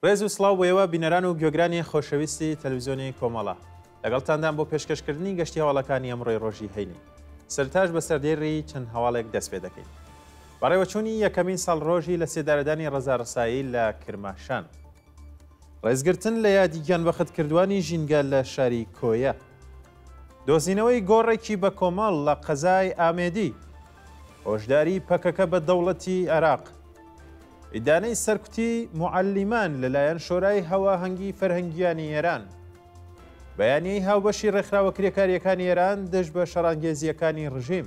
ڕێز و سڵاو بۆیەوە بینەران و گوێگرانی خۆشەویستی تەلەڤیزیۆنی کۆمەڵە لەگەڵتاندان بۆ پێشکەشکردنی گەشتی هەواڵەکانی ئەمڕۆی ڕۆژی هەینی سەرتاش بە سەردێڕی چەند هەواڵێک دەست پێ دەکەین. بەڕێوەچوونی یەکەمین ساڵ ڕۆژی لە سێدارەدانی ڕەزا ڕسایی لە کرماشان، ڕێزگرتن لە یادی گیانبەختکردوانی ژینگە لە شاری کۆیە، دۆزینەوەی گۆڕێکی بە کۆمەڵ لە قەزای ئامێدی، هۆشداری پەکەکە بە دەوڵەتی عێراق، ئیدانەی سەرکوتی موعەلیمان لەلایەن شۆرای هەواهەنگی فەرهەنگیانی ئێران، بەیانیەی هاوبەشی ڕێکخراوە کرێکاریەکانی ئێران دەست بە شەڕانگێزیەکانی ڕژیم،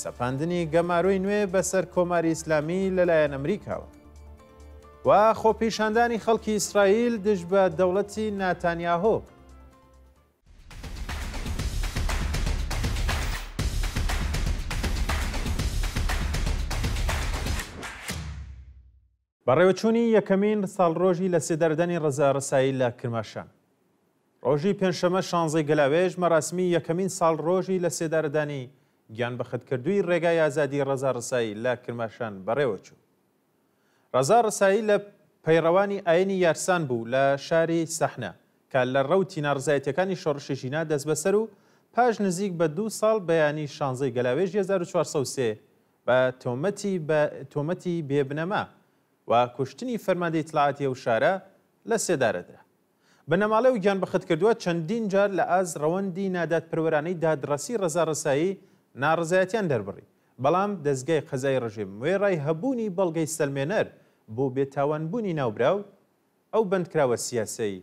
سەپاندنی گەماروی نوێ بەسەر کۆماری ئیسلامی لەلایەن ئەمریکاوە و خۆپیشاندانی خەڵکی ئیسرائیل دژ بە دەوڵەتی ناتانیاهۆ. بەڕێوەچوونی یەکەمین ساڵڕۆژی لە سێدارەدانی ڕەزا ڕسایی لە کرماشان، ڕۆژی پێنجشەمە 16 گەلاوێژ مەراسمی یەکەمین ساڵڕۆژی لە سێدارەدانی گیانبەختکردووی ڕێگای ئازادی ڕەزا ڕسایی لە کرماشان بەڕێوەچوو. ڕەزا ڕسایی لە پەیڕەوانی ئاینی یارسان بوو لە شاری سەحنە کە لە ڕەوتی ناڕزایەتیەکانی شۆڕشی ژینا دەست بەسەر و پاش نزیک بە 2 ساڵ بەیانی 16 گەلاوێژ 1403 بە تۆمەتی بێبنەما و کوشتنی فەرماندەی ئیتلاعاتی ئەو شارە لە سێدارەدا. بەنەماڵەی و گیانبەختکردووە چەندین جار لە ئاز ڕەوەندی نادادپەروەرانەی دادڕەسی ڕەزا ڕسایی ناڕزایەتیان دەربڕی، بەڵام دەستگای قەزای ڕژیم وێڕای هەبوونی بەڵگەی سەلمێنەر بۆ بێتاوانبوونی ناوبراو ئەو بەندکراوە سیاسەی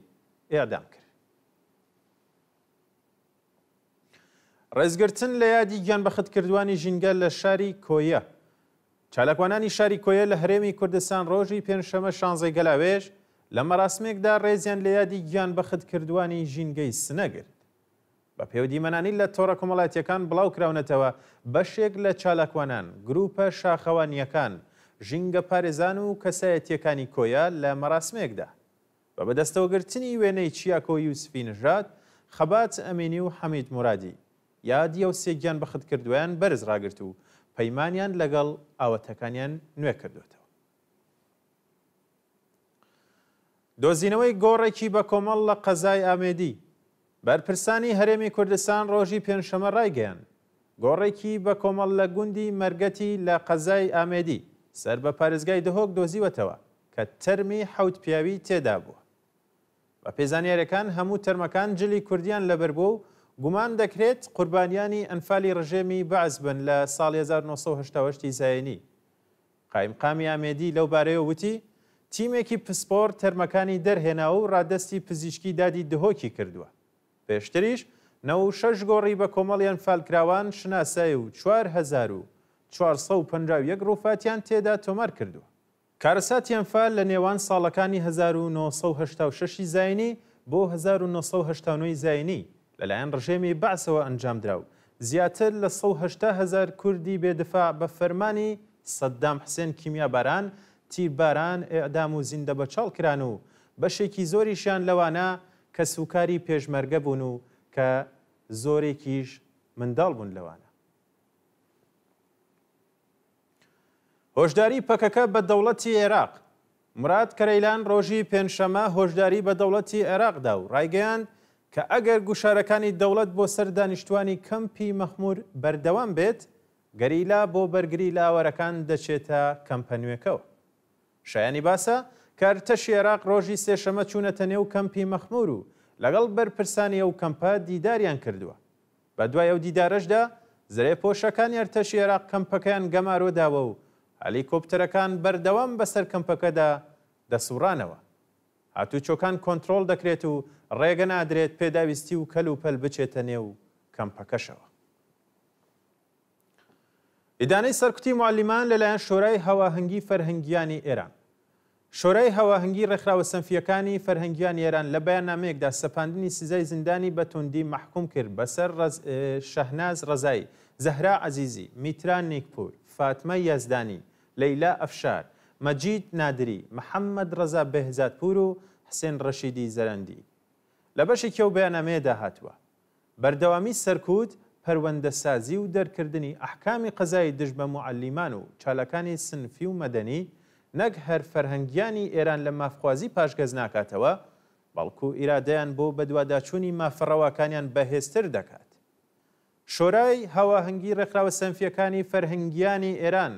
ئێعدام کرد. ڕێزگرتن لە یادی گیانبەختکردوانی ژینگە لە شاری کۆیە، چالاکوانانی شاری کۆیە لە هەرێمی کوردستان ڕۆژی پێنجشەمە 16 گەلاوێژ لە مەراسمێکدا ڕێزیان لە یادی گیانبەختکردوانی ژینگەی سنەگرت. بە پەیوەدیمەنانی لە تۆڕە کۆمەڵایەتیەکان بڵاو کراونەتەوە بەشێک لە چالاکوانان، گروپە شاخەوانیەکان، ژینگە پارێزان و کەسایەتیەکانی کۆیە لە مەراسمێکدا بە بەدەستەوەگرتنی وێنەی چیاکۆ یوسفی نژاد، خەبات ئەمینی و حەمید مورادی یادی ئەو سێ گیانبەختکردویان بەرز ڕاگرت و پەیمانیان لەگەڵ ئاوەتەکانیان نوێ کردوێتەوە. دۆزینەوەی گۆڕێکی بە کۆمەڵ لە قەزای ئامێدی، بەرپرسانی هەرێمی کوردستان ڕۆژی پێنجشەمە ڕایگەیاند گۆڕێکی بە کۆمەڵ لە گوندی مەرگەتی لە قەزای ئامێدی سەر بە پارێزگای دهۆک دۆزیوەتەوە کە تەرمی حەوت پیاوی تێدا بووە. بە پێزانیارەکان هەموو تەرمەکان جلی کوردیان لەبەر بوو و گومان دەکرێت قوربانیانی ئەنفالی ڕژێمی بەعز بن لە ساڵی 1970 زاینی. قایمقامی ئامێدی لەو بارەیە وتی تیمێکی پسپۆر تەرمەکانی دەرهێنا و ڕادەستی پزیشکی دادی دهۆکی کردووە. پێشتریش 96 گۆڕی بە کۆمەڵیان فالکراوان شناسایی و 4451 ڕووفاتیان تێدا تۆمار کردووە. کارەساتی ئەنفال لە نێوان ساڵەکانی 1986 زاینی بۆ 1989 زاینی لەلایەن ڕژێمی بەعسەوە ئەنجامدرا و زیاتر لە 180,000 کوردی بێدفاع بە فەرمانی سەددام حسێن کیمیاباران تیرباران، ئێعدام و زیندە بەچاڵ کران و بەشێکی زۆریشیان لەوانە کە سوکاری پێشمەرگە بوون و کە زۆرێکیش منداڵ بوون لەوانە. هۆشداری پەکەکە بە دەوڵەتی عێراق، مراد کەرەیلان ڕۆژی پێنجشەمە هۆشداری بە دەوڵەتی عێراقدا و ڕایگەیاند کە ئەگەر گوشارەکانی دەوڵەت بۆ سەر دانیشتوانی کەمپی مەخمور بەردەوام بێت، گەریلا بۆ بەرگری لاوەرەکان دەچێتە کەمپە نوێکەوە. شایانی باسە کە ئەرتەشی عێراق ڕۆژی سێشەمە چوونەتە نێو کەمپی مەخمور و لەگەڵ بەرپرسانی ئەو کەمپە دیداریان کردووە. بە دوای ئەو دیدارەشدا زرێپۆشەکانی ئەرتەشی عێراق کەمپەکەیان گەمارۆداوە و هەلیکۆپتەرەکان بەردەوام بەسەر کەمپەکەدا دەسوڕانەوە. هاتوچۆکان کۆنتڕۆڵ دەکرێت و ڕێگە نادرێت پێداویستی و کەل و پەل بچێتە نێو کەمپەکەشەوە. ئیدانەی سەرکوتی موعەلیمان لەلایەن شۆرای هەواهەنگی فەرهەنگیانی ئێران، شۆرای هەواهەنگی ڕێکخراوە سەنفیەکانی فەرهەنگیانی ئێران لە بەیاننامەیەکدا سەپاندنی سزای زیندانی بە توندی مەحکوم کرد بەسەر شەهناز ڕەزایی، زەهرا عەزیزی، میتران نیکپور، فاتمە یازدانی، لەیلا ئەفشار، مەجید نادری، محەممەد ڕەزا بێهزادپور و حسێن ڕەشیدی زەرەندی. لە بەشێکی ئەو بەیاننامەیەدا هاتووە بەردەوامی سەرکوت پەروەندەسازی و دەرکردنی ئەحکامی قەزای دژ بە موعەلیمان و چالەکانی سنفی و مەدەنی نەک هەر فەرهەنگیانی ئێران لە مافخوازی پاشگەز ناکاتەوە، بەڵکو ئیرادەیان بۆ بەدواداچوونی مافەڕەواکانیان بەهێزتر دەکات. شۆرای هاواهەنگی ڕێکخراوە سەنفیەکانی فەرهەنگیانی ئێران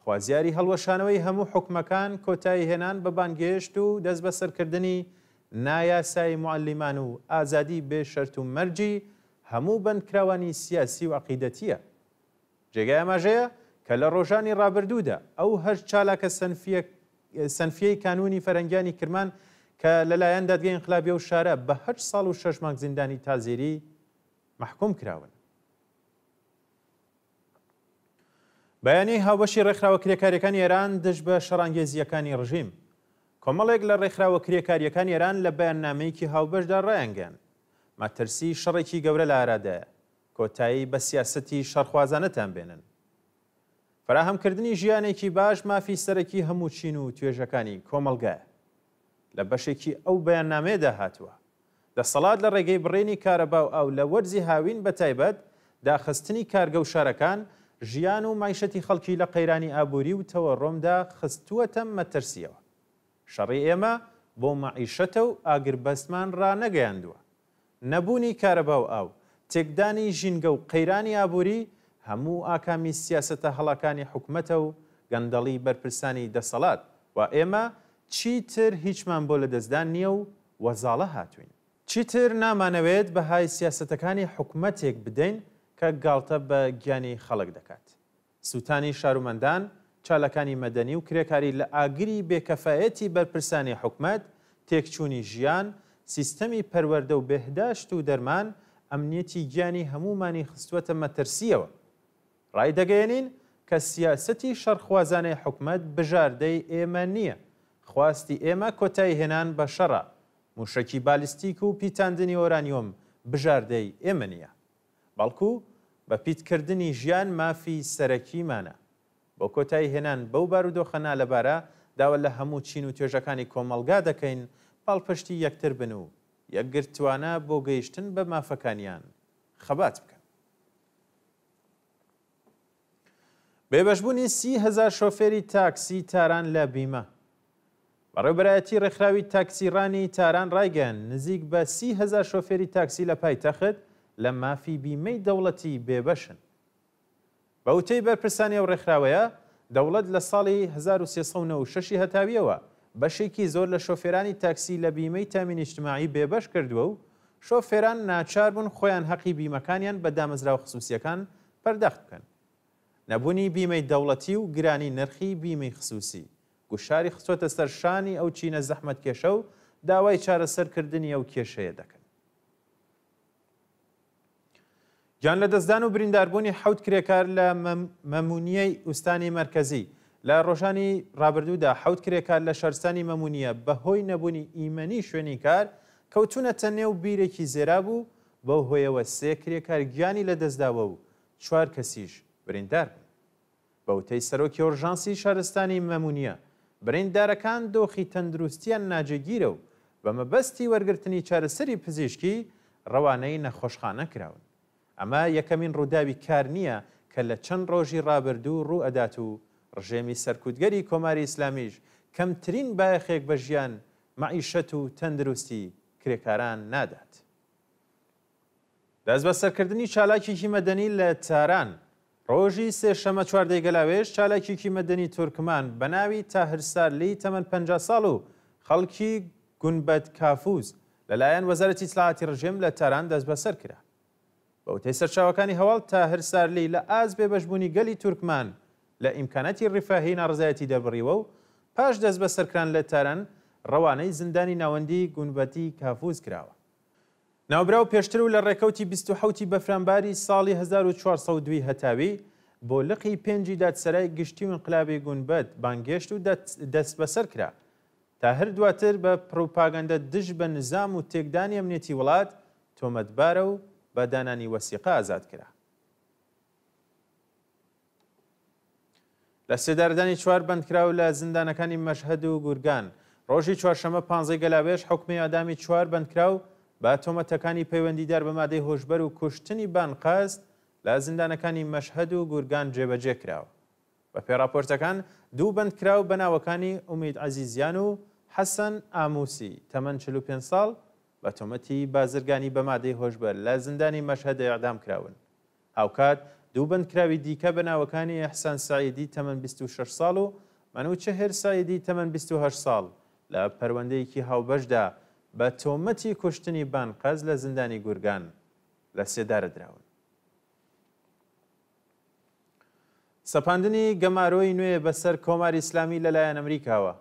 خوازیاری هەڵوەشانەوەی هەموو حکومەکان کۆتایی هێنان بە بانگهێشت و دەست بەسەرکردنی نایاسای معلمان و ئازادی بێشەرت و مەرجی هەموو بەندکراوانی سیاسی و عەقیدەتیە. جێگای ئاماژەیە کە لە ڕۆژانی ڕابردوودا ئەو هەر چالاکە سەنفیەی کانونی فەرهەنگیانی کرمان کە لەلایەن دادگای ئینقلابیە و شارە بە 8 ساڵ و 6 مانگ زیندانی تازیری محکوم کراون. بەیانی هاوبەشی ڕێکخراوە کرێکاریەکانی ئێران دژ بە شەڕانگێزیەکانی ڕژیم. کۆمەڵێک لە ڕێکخراوە کرێکاریەکانی ئێران لە بەیاننامەیەکی هاوبەشدا ڕایانگەیاند مەترسی شەڕێکی گەورە لە ئارادایە، کۆتایی بە سیاسەتی شەڕخوازانەتان بێنن. فراهەمکردنی ژیانێکی باش مافی سەرەکی هەموو چین و توێژەکانی کۆمەلگایە. لە بەشێکی ئەو بەیاننامەیەدا هاتووە دەسەڵات لە ڕێگەی بڕێنی کارەبا و ئاو لە وەرزی هاوین بە تایبەت داخستنی کارگە و شارەکان ژیان و مایشەتی خەڵکی لە قەیرانی ئابووری و تەوەڕۆمدا خستووەتە مەترسیەوە. شەڕی ئێمە بۆ مەعیشەتە و ئاگربەستمان ڕانەگەیاندووە. نەبوونی کارەبا و ئاو، تێکدانی ژینگە و قەیرانی ئابووری هەموو ئاکامی سیاسەتە هەڵەکانی حکومەتە و گەندەڵی بەرپرسانی دەسەڵات و ئێمە چیتر هیچمان بۆ لەدەستدان نییە و وەزاڵە هاتوین. چیتر نامانەوێت بەهای سیاسەتەکانی حکومەتێک بدەین کە گاڵتە بە گیانی خەڵک دەکات. سووتانی شارومەندان، چالەکانی مەدەنی و کرێکاری لە ئاگری بێکەفایەتی بەرپرسانی حکومەت، تێکچوونی ژیان، سیستەمی پەروەردە و بێهداشت و دەرمان، ئەمنیەتی گیانی هەمومانی خستووەتە مەترسیەوە. ڕای دەگەیەنین کە سیاسەتی شەڕخوازانەی حکومەت بژاردەی ئێمە نییە. خواستی ئێمە کۆتایی هێنان بە شەڕە. موشەکی بالیستیک و پیتاندنی ئۆرانیۆم بژاردەی ئێمە نییە. بەڵکو بە پیتکردنی ژیان مافی سەرەکیمانە. بۆ کۆتایی هێنان بەو بارودۆخەنا لەبارە داوە لە هەموو چین و توێژەکانی کۆمەلگا دەکەین پاڵپشتی یەکتر بن و یەکگرتوانە بۆ گەیشتن بە مافەکانیان خەبات بکەن. بێبەشبوونی 30,000 شۆفێری تاکسی تاران لە بیمە. بەڕێوەبەرایەتی ڕێکخراوی تاکسیڕانی تاران ڕایگەیاند نزیک بە 30,000 شۆفێری تاکسی لە پایتەخت لە مافی بیمەی دەوڵەتی بێبەشن. بە وتەی بەرپرسانی ئەو ڕێکخراوەیە دەوڵەت لە ساڵی 1396 هەتاویەوە بەشێکی زۆر لە شۆفێرانی تاکسی لە بیمەی تامین اجتماعی بێبەش کردووە و شۆفێران ناچار بوون خۆیان حەقی بیمەکانیان بە دامەزراوە خصوصیەکان پەردەخت بکەن. نەبوونی بیمەی دەوڵەتی و گرانی نرخی بیمەی خصوصی گوشاری خستوەتە سەر شانی ئەو چینە زەحمەت کێشە و داوای چارەسەرکردنی ئەو کێشەیە دەکەن. گیان لە دەستدان و برینداربوونی 7 کرێکار لە مەمونیەی ئوستانی مەرکەزی لە ڕۆژانی ڕابردوودا 7 کرێکار لە شارستانی مەمونیە بەهۆی نەبوونی ئیمەنی شوێنی کار کەوتونەتە نێو بیرێکی زێرا بوو بەو هۆیەوە 3 کرێکار گیانی لە دەستداوە و 4 کەسیش بریندار بوون. بە وتەی سەرۆکی ئۆرژانسی شارستانی مەمونیە بریندارەکان دۆخی تەندروستیان ناجێگیرە و بە مەبەستی وەرگرتنی چارەسەری پزیشکی ڕەوانەی نەخۆشخانە کراون. ئەمە یەکەمین ڕووداوی کار نییە کە لە چەند ڕۆژی ڕابردوو ڕوو ئەدات و ڕژێمی سەرکوتگەری کۆماری ئیسلامیش کەمترین بایەخێک بە ژیان، مەعیشەت و تەندروستی کرێکاران نادات. دەست بە سەرکردنی چالاکێکی مەدەنی لە تاران ڕۆژی سێشەمە 14 گەلاوێژ چالاکێکی مەدەنی تورکمان بە ناوی تاهر سارلی تەمەن 50 ساڵ و خەڵکی گونبەت کافوز لەلایەن وەزارەتی ئیتلاعاتی ڕژێم لە تاران دەست بەسەر کرا. بە وتەی سەرچاوەکانی هەواڵ تاهر سارلی لە ئاز بێبەشبوونی گەلی تورکمان لە ئیمکانەتی ڕیفاهی ناڕزایەتی دەبڕیوە و پاش دەست بەسەرکران لە تاران ڕەوانەی زیندانی ناوەندی گونبەتی کافوز کراوە. ناوبراو پێشتر و لە ڕێکەوتی 27 بەفرامباری ساڵی 1402 هەتاوی بۆ لقی 5 دادسەرای گشتی و انقلابی گونبەت بانگێشت و دەست بەسەر کرا. تاهر دواتر بە پڕۆپاگەندە دژ بە نظام و تێکدانی ئەمنیەتی وڵات تۆمەتبارە و بە دانانی وەسیقە ئازاد کرا. لە سێدارەدانی 4 بەندکراو لە زیندانەکانی مەشهەد و گورگان ڕۆژی چوارشەمە 15 گەلاوێژ حکمی ئادامی 4 بەندکراو با تۆمەتەکانی پەیوەندیدار بە مادەی هۆشبەر و کوشتنی بانقاست لە زیندانەکانی مەشهەد و گورگان جێبەجێ کراوە. بە پێڕاپۆرتەکان دوو بەندکراو بە ناوەکانی ئومید عەزیزیان و حەسەن ئاموسی تەمەن 45 ساڵ بە تۆمەتی بازرگانی بە مادەی هۆشبەر لە زیندانی مەشهەد ئیعدام کراون. هاوکات دوو بەندکراوی دیکە بە ناوەکانی ئەحسان سعیدی تەمەن 26 ساڵ و مەنوچەهر سعیدی تەمەن 28 ساڵ لە پەروەندەیەکی هاوبەشدا بە تۆمەتی کوشتنی بانقەز لە زیندانی گورگان لە سێدارە دراون. سەپاندنی گەمارۆی نوێ بەسەر کۆماری ئیسلامی لەلایەن ئەمریکاوە.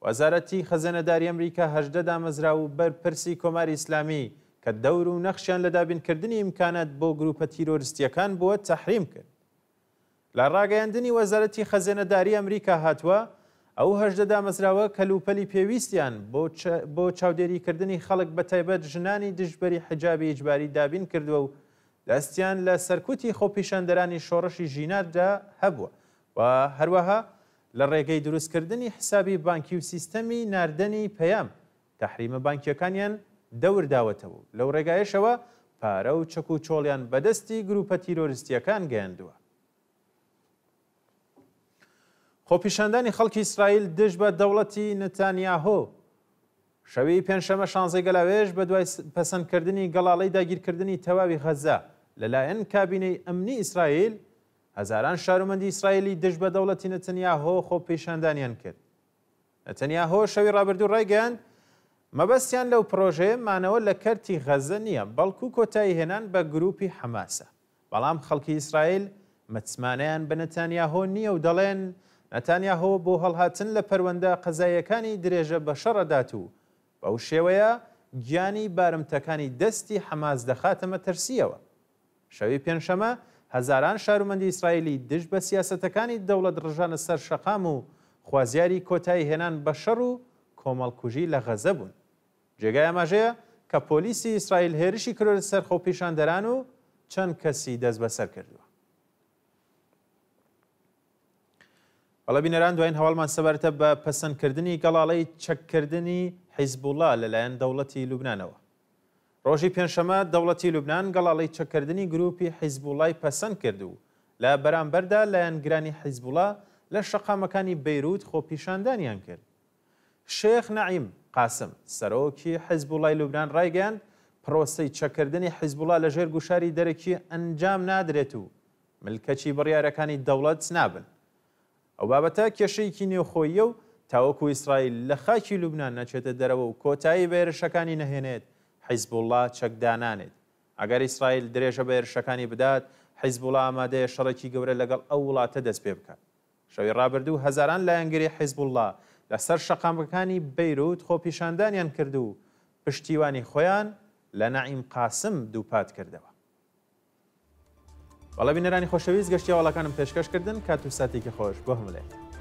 وەزارەتی خەزانەداری ئەمریکا 18 دامەزرا و بەرپرسی کۆماری ئیسلامی کە دەور و نەخشیان لە دابینکردنی ئیمکانات بۆ گروپە تیرۆریستیەکان بووە تەحریم کرد. لە ڕاگەیاندنی وەزارەتی خەزانەداری ئەمریکا هاتووە ئەو 18 دامەزراوە کەلوپەلی پێویستیان بۆ چاودێریکردنی خەڵک بە تایبەت ژنانی دژبەری حجابی ئیجباری دابین کردووە و دەستیان لە سەرکوتی خۆپیشاندەرانی شۆڕشی ژیناتدا هەبووە و هەروەها لە ڕێگەی دروستکردنی حسابی بانکی و سیستەمی ناردنی پەیام تەحریمە بانکیەکانیان دەور داوەتەوە و لەو ڕێگایشەوە پارە و چەک و چۆڵیان بەدەستی گروپە تیرۆریستیەکان گەیاندووە. خۆپیشاندانی خەڵکی ئیسرائیل دژ بە دەوڵەتی نەتانیاهۆ شەوی پێنجشەمە 16 گەلاوێژ بە دوای پەسەندکردنی گەڵاڵەی داگیرکردنی تەواوی غەزە لەلایەن کابینەی ئەمنی ئیسرائیل هەزاران شارۆمەندی ئیسرائیلی دژ بە دەوڵەتی نەتەنیاهۆ خۆپیشاندانیان کرد. نەتەنیاهۆ شەوی ڕابردوو ڕایگەیاند مەبەستیان لەو پرۆژەیە مانەوە لە کەرتی غەزە نییە بەڵکو کۆتایی هێنان بە گروپی حەماسە. بەڵام خەڵکی ئیسرائیل متمانەیان بە نەتانیاهۆ نییە و دەڵێن نەتانیاهۆ بۆ هەڵهاتن لە پەروەندە قەزاییەکانی درێژە بە شەڕەدات و بەو شێوەیە گیانی بارمتەکانی دەستی حەماس دەخاتە مەترسیەوە. شەوی پێنجشەمە هەزاران شارۆمەندی ئیسرائیلی دژ بە سیاسەتەکانی دەوڵەت ڕژانە سەر شەقام و خوازیاری کۆتایی هێنان بە شەڕ و کۆمەڵکوژی لە غەزە بوون. جێگای ئاماژەیە کە پۆلیسی ئیسرائیل هێرشی کردە سەر خۆپیشاندەران و چەند کەسی دەست بەسەر کردووە. بەڵە بینەران دوایین هەواڵمان سەبارەتە بە پەسەندکردنی گەڵاڵەی چەککردنی حیزبوڵڵا لەلایەن دەوڵەتی لوبنانەوە. ڕۆژی پێنجشەمە دەوڵەتی لوبنان گەڵاڵەی چەککردنی گروپی حیزبوڵڵای پەسەند کرد و لە بەرامبەردا لایەنگرانی حیزبوڵڵا لە شەقامەکانی بەیروت خۆپیشاندانیان کرد. شێخ نەعیم قاسم سەرۆکی حیزبوڵڵای لوبنان ڕایگەیاند پرۆسەی چەککردنی حیزبوڵڵا لەژێر گوشاری دەرەکی ئەنجام نادرێت و ملکەچی بڕیارەکانی دەوڵەت نابن. ئەو بابەتە کێشەیەکی نێوخۆیە و تاوەکو ئیسرائیل لە خاکی لوبنان نەچێتە دەرەوە و کۆتایی بە هێرشەکانی نەهێنێت حیزبوڵڵا چەکدانانێت. ئەگەر ئیسرائیل درێژە بە هێرشەکانی بدات حیزبوڵڵا ئامادەیە شەڕێکی گەورە لەگەڵ ئەو وڵاتە دەست پێ بکات. شەوی ڕابردوو هەزاران لایەنگری حیزبوڵڵا لەسەر شەقامەکانی بەیروت خۆپیشاندانیان کرد و پشتیوانی خۆیان لە نەعیم قاسم دووپات کردەوە. بەڵە بینەرانی خۆشەویست گەشتی هەواڵەکانم پێشکەشکردن کات و ساتێکی خۆش بۆ هەموو لایەن.